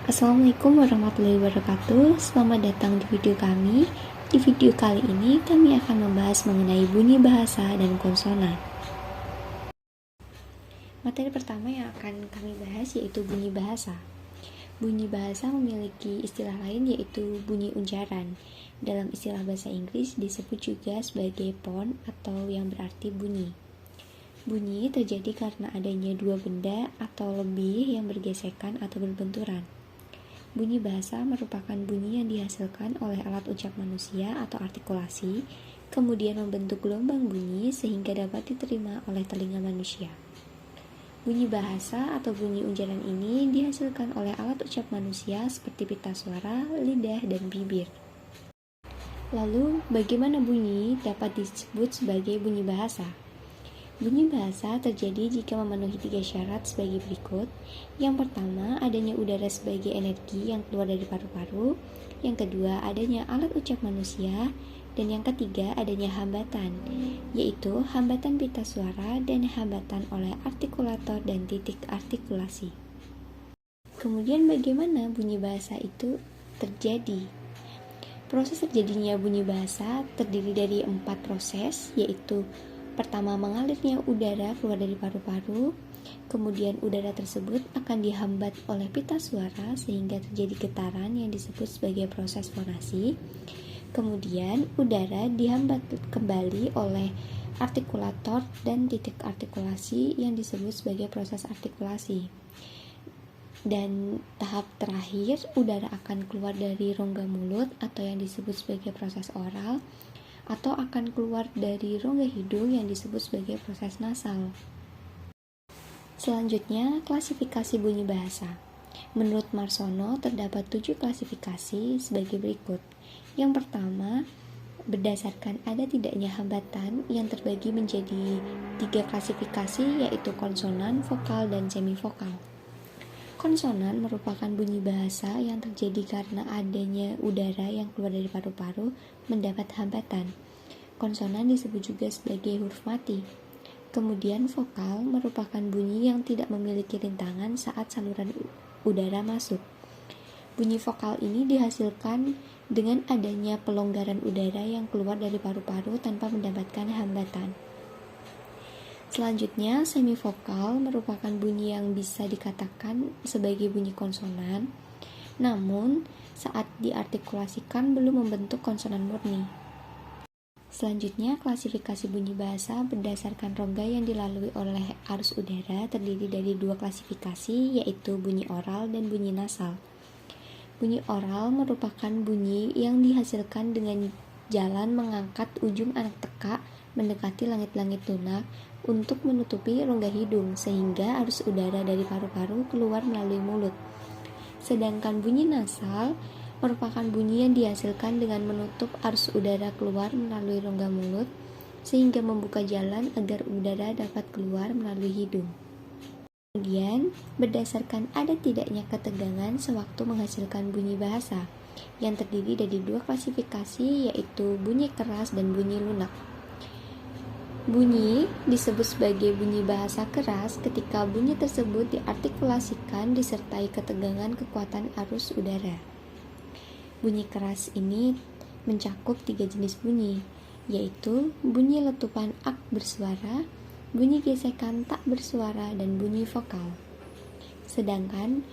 Assalamualaikum warahmatullahi wabarakatuh. Selamat datang di video kami. Di video kali ini kami akan membahas mengenai bunyi bahasa dan konsonan. Materi pertama yang akan kami bahas yaitu bunyi bahasa. Bunyi bahasa memiliki istilah lain yaitu bunyi unjaran. Dalam istilah bahasa Inggris disebut juga sebagai phone atau yang berarti bunyi. Bunyi terjadi karena adanya dua benda atau lebih yang bergesekan atau berbenturan. Bunyi bahasa merupakan bunyi yang dihasilkan oleh alat ucap manusia atau artikulasi, kemudian membentuk gelombang bunyi sehingga dapat diterima oleh telinga manusia. Bunyi bahasa atau bunyi unjaran ini dihasilkan oleh alat ucap manusia seperti pita suara, lidah, dan bibir. Lalu, bagaimana bunyi dapat disebut sebagai bunyi bahasa? Bunyi bahasa terjadi jika memenuhi 3 syarat sebagai berikut. Yang pertama, adanya udara sebagai energi yang keluar dari paru-paru. Yang kedua, adanya alat ucap manusia. Dan yang ketiga, adanya hambatan, yaitu hambatan pita suara dan hambatan oleh artikulator dan titik artikulasi. Kemudian bagaimana bunyi bahasa itu terjadi? Proses terjadinya bunyi bahasa terdiri dari 4 proses, yaitu pertama, mengalirnya udara keluar dari paru-paru, kemudian udara tersebut akan dihambat oleh pita suara sehingga terjadi getaran yang disebut sebagai proses fonasi. Kemudian udara dihambat kembali oleh artikulator dan titik artikulasi yang disebut sebagai proses artikulasi. Dan tahap terakhir, udara akan keluar dari rongga mulut atau yang disebut sebagai proses oral, atau akan keluar dari rongga hidung yang disebut sebagai proses nasal. Selanjutnya, klasifikasi bunyi bahasa. Menurut Marsono, terdapat 7 klasifikasi sebagai berikut. Yang pertama, berdasarkan ada tidaknya hambatan yang terbagi menjadi 3 klasifikasi, yaitu konsonan, vokal, dan semivokal. Konsonan merupakan bunyi bahasa yang terjadi karena adanya udara yang keluar dari paru-paru mendapat hambatan. Konsonan disebut juga sebagai huruf mati. Kemudian vokal merupakan bunyi yang tidak memiliki rintangan saat saluran udara masuk. Bunyi vokal ini dihasilkan dengan adanya pelonggaran udara yang keluar dari paru-paru tanpa mendapatkan hambatan. Selanjutnya, semivokal merupakan bunyi yang bisa dikatakan sebagai bunyi konsonan, namun saat diartikulasikan belum membentuk konsonan murni. Selanjutnya, klasifikasi bunyi bahasa berdasarkan rongga yang dilalui oleh arus udara terdiri dari 2 klasifikasi, yaitu bunyi oral dan bunyi nasal. Bunyi oral merupakan bunyi yang dihasilkan dengan jalan mengangkat ujung anak teka mendekati langit-langit lunak untuk menutupi rongga hidung sehingga arus udara dari paru-paru keluar melalui mulut. Sedangkan bunyi nasal merupakan bunyi yang dihasilkan dengan menutup arus udara keluar melalui rongga mulut sehingga membuka jalan agar udara dapat keluar melalui hidung. Kemudian, berdasarkan ada tidaknya ketegangan sewaktu menghasilkan bunyi bahasa yang terdiri dari 2 klasifikasi, yaitu bunyi keras dan bunyi lunak. Bunyi disebut sebagai bunyi bahasa keras ketika bunyi tersebut diartikulasikan disertai ketegangan kekuatan arus udara. Bunyi keras ini mencakup 3 jenis bunyi, yaitu bunyi letupan ak bersuara, bunyi gesekan tak bersuara, dan bunyi vokal. Sedangkan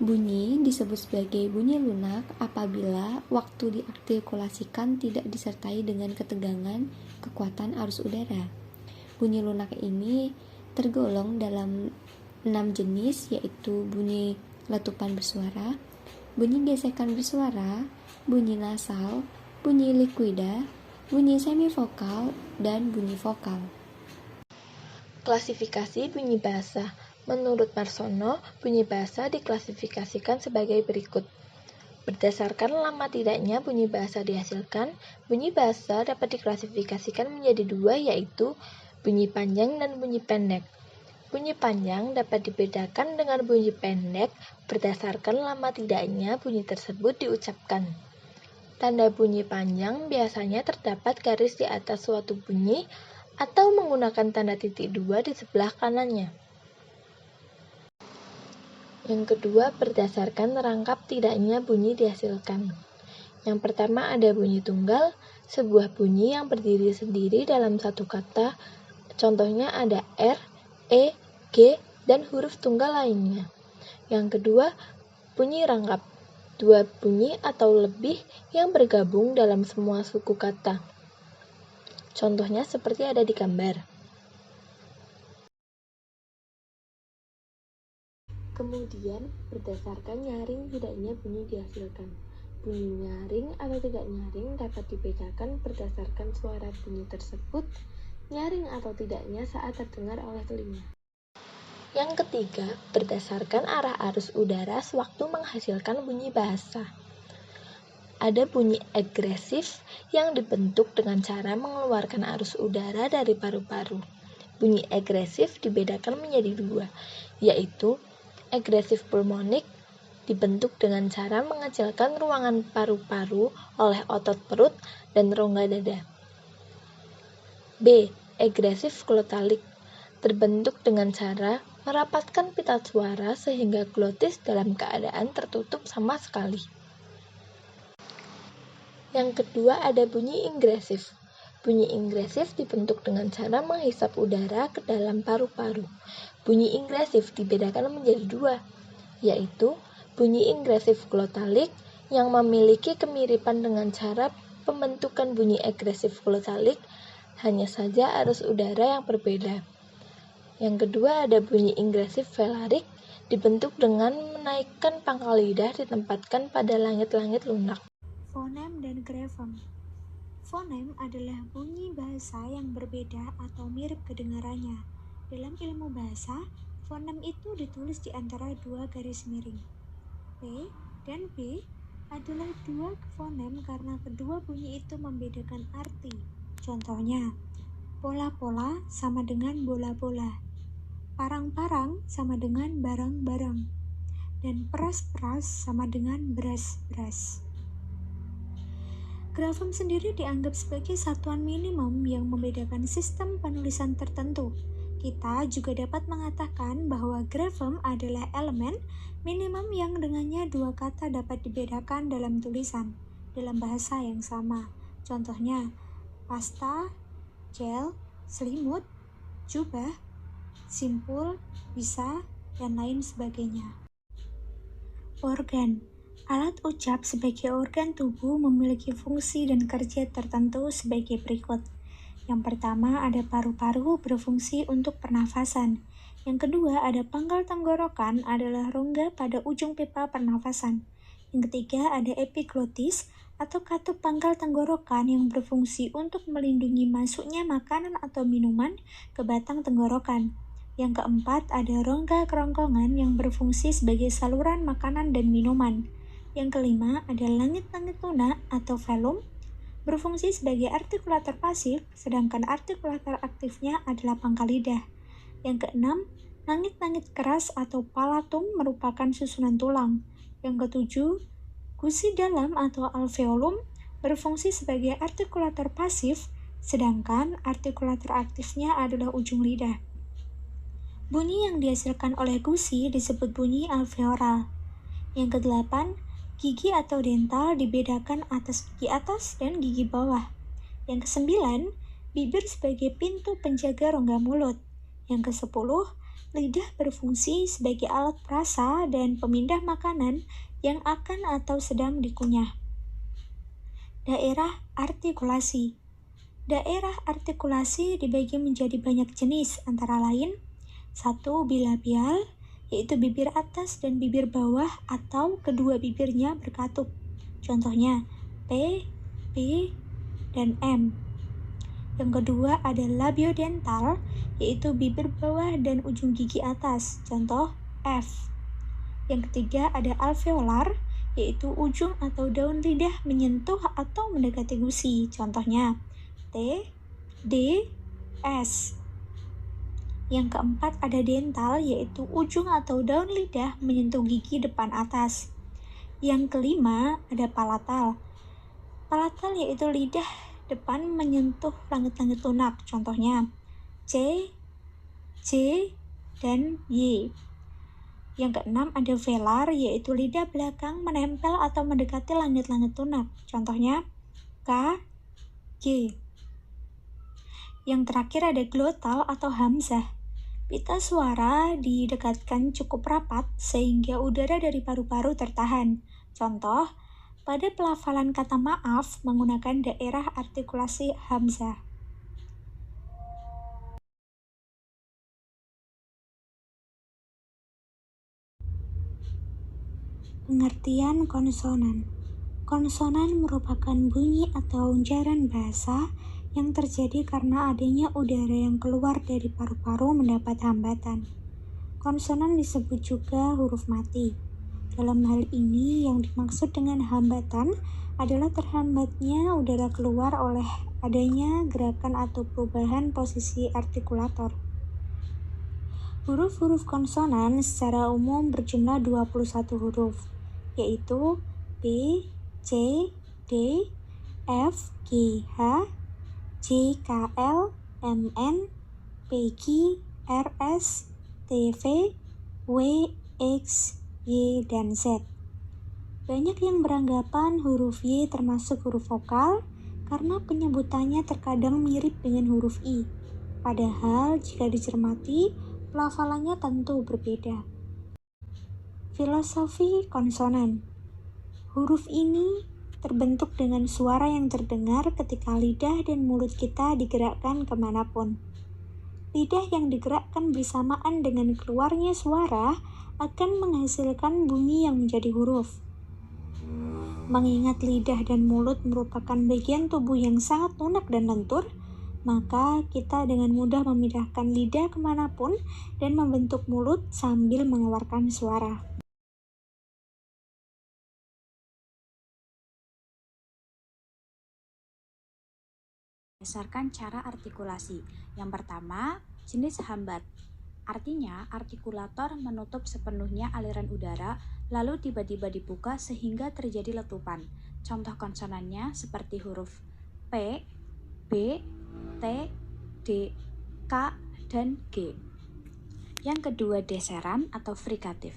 bunyi disebut sebagai bunyi lunak apabila waktu diartikulasikan tidak disertai dengan ketegangan kekuatan arus udara. Bunyi lunak ini tergolong dalam 6 jenis, yaitu bunyi letupan bersuara, bunyi gesekan bersuara, bunyi nasal, bunyi likuida, bunyi semivokal, dan bunyi vokal. Klasifikasi bunyi bahasa. Menurut Marsono, bunyi bahasa diklasifikasikan sebagai berikut. Berdasarkan lama tidaknya bunyi bahasa dihasilkan, bunyi bahasa dapat diklasifikasikan menjadi 2, yaitu bunyi panjang dan bunyi pendek. Bunyi panjang dapat dibedakan dengan bunyi pendek berdasarkan lama tidaknya bunyi tersebut diucapkan. Tanda bunyi panjang biasanya terdapat garis di atas suatu bunyi atau menggunakan tanda titik 2 di sebelah kanannya. Yang kedua, berdasarkan rangkap tidaknya bunyi dihasilkan. Yang pertama ada bunyi tunggal, sebuah bunyi yang berdiri sendiri dalam satu kata. Contohnya ada R, E, G, dan huruf tunggal lainnya. Yang kedua, bunyi rangkap, dua bunyi atau lebih yang bergabung dalam semua suku kata. Contohnya seperti ada di gambar. Kemudian, berdasarkan nyaring tidaknya bunyi dihasilkan. Bunyi nyaring atau tidak nyaring dapat dibedakan berdasarkan suara bunyi tersebut, nyaring atau tidaknya saat terdengar oleh telinga. Yang ketiga, berdasarkan arah arus udara sewaktu menghasilkan bunyi bahasa. Ada bunyi agresif yang dibentuk dengan cara mengeluarkan arus udara dari paru-paru. Bunyi agresif dibedakan menjadi dua, yaitu agresif pulmonik dibentuk dengan cara mengecilkan ruangan paru-paru oleh otot perut dan rongga dada. B. Agresif glotalik terbentuk dengan cara merapatkan pita suara sehingga glotis dalam keadaan tertutup sama sekali. Yang kedua ada bunyi ingresif. Bunyi ingresif dibentuk dengan cara menghisap udara ke dalam paru-paru. Bunyi ingresif dibedakan menjadi dua, yaitu bunyi ingresif glotalik yang memiliki kemiripan dengan cara pembentukan bunyi agresif glotalik, hanya saja arus udara yang berbeda. Yang kedua ada bunyi ingresif velarik, dibentuk dengan menaikkan pangkal lidah ditempatkan pada langit-langit lunak. Fonem dan grafem. Fonem adalah bunyi bahasa yang berbeda atau mirip kedengarannya. Dalam ilmu bahasa, fonem itu ditulis di antara dua garis miring. P dan B adalah dua fonem karena kedua bunyi itu membedakan arti. Contohnya, pola-pola sama dengan bola-bola, parang-parang sama dengan barang-barang, dan peras-peras sama dengan beras-beras. Grafem sendiri dianggap sebagai satuan minimum yang membedakan sistem penulisan tertentu. Kita juga dapat mengatakan bahwa grafem adalah elemen minimum yang dengannya dua kata dapat dibedakan dalam tulisan dalam bahasa yang sama. Contohnya, pasta, gel, selimut, jubah, simpul, bisa, dan lain sebagainya. Organ. Alat ucap sebagai organ tubuh memiliki fungsi dan kerja tertentu sebagai berikut. Yang pertama ada paru-paru berfungsi untuk pernafasan. Yang kedua ada pangkal tenggorokan adalah rongga pada ujung pipa pernafasan. Yang ketiga ada epiglotis atau katup pangkal tenggorokan yang berfungsi untuk melindungi masuknya makanan atau minuman ke batang tenggorokan. Yang keempat ada rongga kerongkongan yang berfungsi sebagai saluran makanan dan minuman. Yang kelima ada langit-langit lunak atau velum berfungsi sebagai artikulator pasif, sedangkan artikulator aktifnya adalah pangkal lidah. Yang keenam, langit-langit keras atau palatum merupakan susunan tulang. Yang ketujuh, gusi dalam atau alveolum berfungsi sebagai artikulator pasif, sedangkan artikulator aktifnya adalah ujung lidah. Bunyi yang dihasilkan oleh gusi disebut bunyi alveolar. Yang kedelapan, gigi atau dental dibedakan atas gigi atas dan gigi bawah. Yang kesembilan, bibir sebagai pintu penjaga rongga mulut. Yang kesepuluh, lidah berfungsi sebagai alat perasa dan pemindah makanan yang akan atau sedang dikunyah. Daerah artikulasi. Daerah artikulasi dibagi menjadi banyak jenis, antara lain 1. Bilabial, yaitu bibir atas dan bibir bawah atau kedua bibirnya berkatup. Contohnya P, B, dan M. Yang kedua ada labiodental, yaitu bibir bawah dan ujung gigi atas. Contoh F. Yang ketiga ada alveolar, yaitu ujung atau daun lidah menyentuh atau mendekati gusi. Contohnya T, D, S. Yang keempat ada dental, yaitu ujung atau daun lidah menyentuh gigi depan atas. Yang kelima ada palatal. Palatal yaitu lidah depan menyentuh langit-langit lunak. Contohnya C, J, dan Y. Yang keenam ada velar, yaitu lidah belakang menempel atau mendekati langit-langit lunak. Contohnya K, G. Yang terakhir ada glotal atau hamzah. Pita suara didekatkan cukup rapat sehingga udara dari paru-paru tertahan. Contoh, pada pelafalan kata maaf menggunakan daerah artikulasi hamzah. Pengertian konsonan. Konsonan merupakan bunyi atau unjaran bahasa yang terjadi karena adanya udara yang keluar dari paru-paru mendapat hambatan. Konsonan disebut juga huruf mati. Dalam hal ini, yang dimaksud dengan hambatan adalah terhambatnya udara keluar oleh adanya gerakan atau perubahan posisi artikulator. Huruf-huruf konsonan secara umum berjumlah 21 huruf, yaitu B, C, D, F, G, H, J, K, L, M, N, P, Q, R, S, T, V, W, X, Y, dan Z. Banyak yang beranggapan huruf Y termasuk huruf vokal karena penyebutannya terkadang mirip dengan huruf I. Padahal jika dicermati, pelafalannya tentu berbeda. Filosofi konsonan. Huruf ini terbentuk dengan suara yang terdengar ketika lidah dan mulut kita digerakkan kemanapun. Lidah yang digerakkan bersamaan dengan keluarnya suara akan menghasilkan bunyi yang menjadi huruf. Mengingat lidah dan mulut merupakan bagian tubuh yang sangat lunak dan lentur, maka kita dengan mudah memindahkan lidah kemanapun dan membentuk mulut sambil mengeluarkan suara. Berdasarkan cara artikulasi. Yang pertama, jenis hambat. Artinya, artikulator menutup sepenuhnya aliran udara, lalu tiba-tiba dibuka sehingga terjadi letupan. Contoh konsonannya seperti huruf P, B, T, D, K, dan G. Yang kedua, deseran atau frikatif.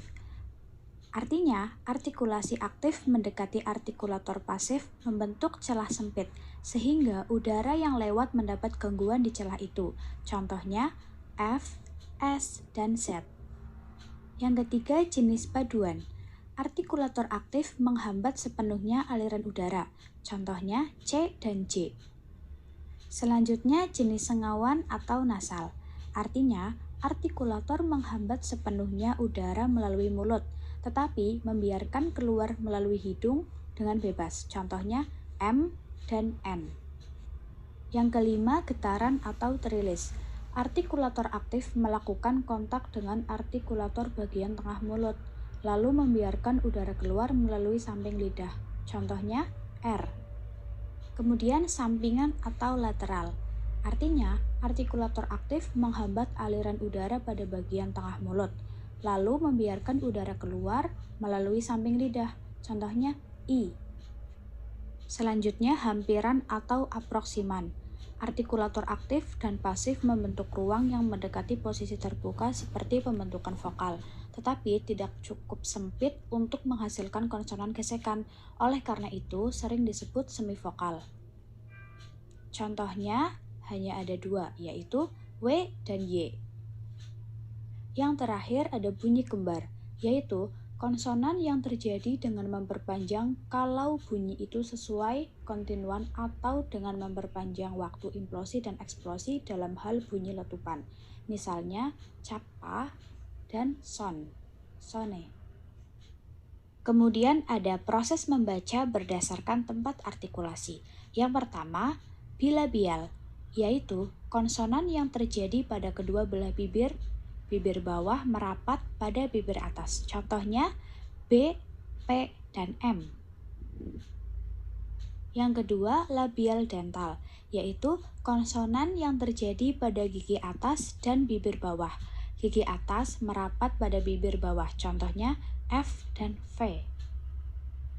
Artinya, artikulasi aktif mendekati artikulator pasif membentuk celah sempit, sehingga udara yang lewat mendapat gangguan di celah itu. Contohnya, F, S, dan Z. Yang ketiga, jenis paduan. Artikulator aktif menghambat sepenuhnya aliran udara. Contohnya, C dan J. Selanjutnya, jenis sengawan atau nasal. Artinya, artikulator menghambat sepenuhnya udara melalui mulut, tetapi membiarkan keluar melalui hidung dengan bebas. Contohnya M dan N. Yang kelima, getaran atau terilis. Artikulator aktif melakukan kontak dengan artikulator bagian tengah mulut, lalu membiarkan udara keluar melalui samping lidah. Contohnya R. Kemudian sampingan atau lateral. Artinya, artikulator aktif menghambat aliran udara pada bagian tengah mulut, lalu membiarkan udara keluar melalui samping lidah. Contohnya I. Selanjutnya, hampiran atau aproksiman. Artikulator aktif dan pasif membentuk ruang yang mendekati posisi terbuka seperti pembentukan vokal, tetapi tidak cukup sempit untuk menghasilkan konsonan gesekan. Oleh karena itu, sering disebut semivokal. Contohnya hanya ada dua, yaitu W dan Y. Yang terakhir ada bunyi kembar, yaitu konsonan yang terjadi dengan memperpanjang kalau bunyi itu sesuai kontinuan atau dengan memperpanjang waktu implosi dan eksplosi dalam hal bunyi letupan. Misalnya capa dan son, sone. Kemudian ada proses membaca berdasarkan tempat artikulasi. Yang pertama, bilabial, yaitu konsonan yang terjadi pada kedua belah bibir bawah merapat pada bibir atas. Contohnya B, P, dan M. Yang kedua, labial dental, yaitu konsonan yang terjadi pada gigi atas dan bibir bawah. Gigi atas merapat pada bibir bawah. Contohnya F dan V.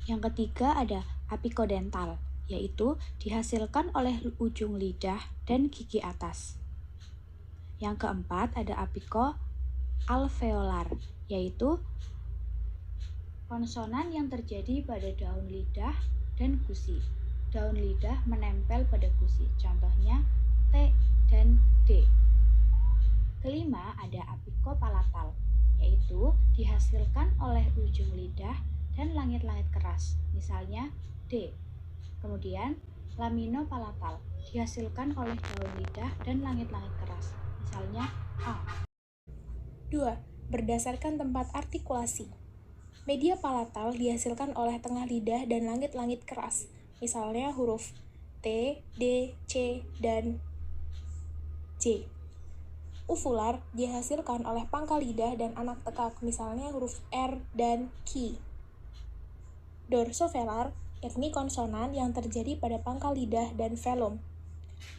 Yang ketiga ada apikodental, yaitu dihasilkan oleh ujung lidah dan gigi atas. Yang keempat ada apiko alveolar, yaitu konsonan yang terjadi pada daun lidah dan gusi. Daun lidah menempel pada gusi, contohnya T dan D. Kelima, ada apikopalatal, yaitu dihasilkan oleh ujung lidah dan langit-langit keras, misalnya D. Kemudian, laminopalatal, dihasilkan oleh daun lidah dan langit-langit keras, misalnya A. 2. Berdasarkan tempat artikulasi. Media palatal dihasilkan oleh tengah lidah dan langit-langit keras, misalnya huruf T, D, C, dan J. Uvular dihasilkan oleh pangkal lidah dan anak tekak, misalnya huruf R dan Q. Dorsovelar, yakni konsonan yang terjadi pada pangkal lidah dan velum.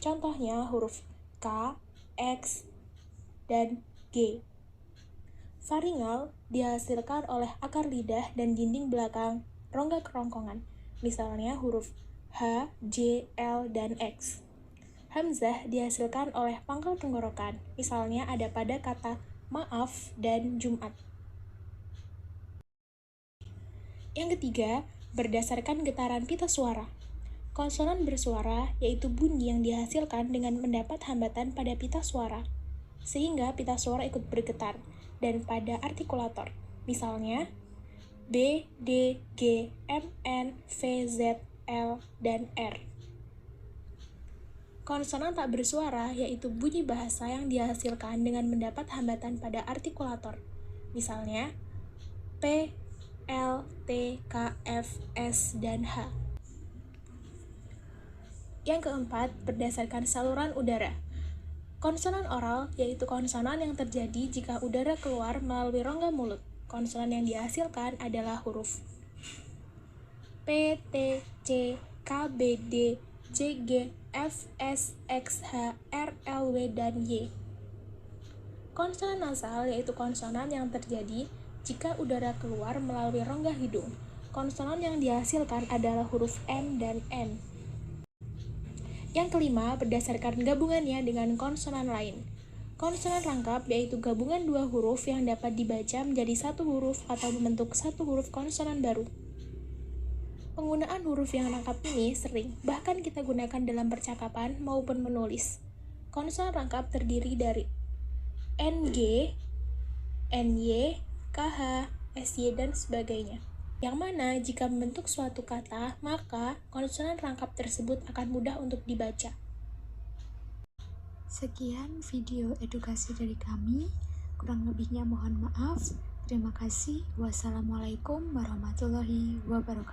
Contohnya huruf K, X, dan G. Faringal dihasilkan oleh akar lidah dan dinding belakang rongga kerongkongan, misalnya huruf H, J, L, dan X. Hamzah dihasilkan oleh pangkal tenggorokan, misalnya ada pada kata maaf dan Jumat. Yang ketiga, berdasarkan getaran pita suara. Konsonan bersuara yaitu bunyi yang dihasilkan dengan mendapat hambatan pada pita suara, sehingga pita suara ikut bergetar, dan pada artikulator, misalnya B, D, G, M, N, V, Z, L, dan R. Konsonan tak bersuara yaitu bunyi bahasa yang dihasilkan dengan mendapat hambatan pada artikulator, misalnya P, L, T, K, F, S, dan H. Yang keempat, berdasarkan saluran udara. Konsonan oral yaitu konsonan yang terjadi jika udara keluar melalui rongga mulut. Konsonan yang dihasilkan adalah huruf P, T, C, K, B, D, J, G, F, S, X, H, R, L, W, dan Y. Konsonan nasal yaitu konsonan yang terjadi jika udara keluar melalui rongga hidung. Konsonan yang dihasilkan adalah huruf M dan N. Yang kelima, berdasarkan gabungannya dengan konsonan lain. Konsonan rangkap yaitu gabungan dua huruf yang dapat dibaca menjadi satu huruf atau membentuk satu huruf konsonan baru. Penggunaan huruf yang rangkap ini sering, bahkan kita gunakan dalam percakapan maupun menulis. Konsonan rangkap terdiri dari NG, NY, KH, SY, dan sebagainya. Yang mana jika membentuk suatu kata, maka konsonan rangkap tersebut akan mudah untuk dibaca. Sekian video edukasi dari kami, kurang lebihnya mohon maaf. Terima kasih. Wassalamualaikum warahmatullahi wabarakatuh.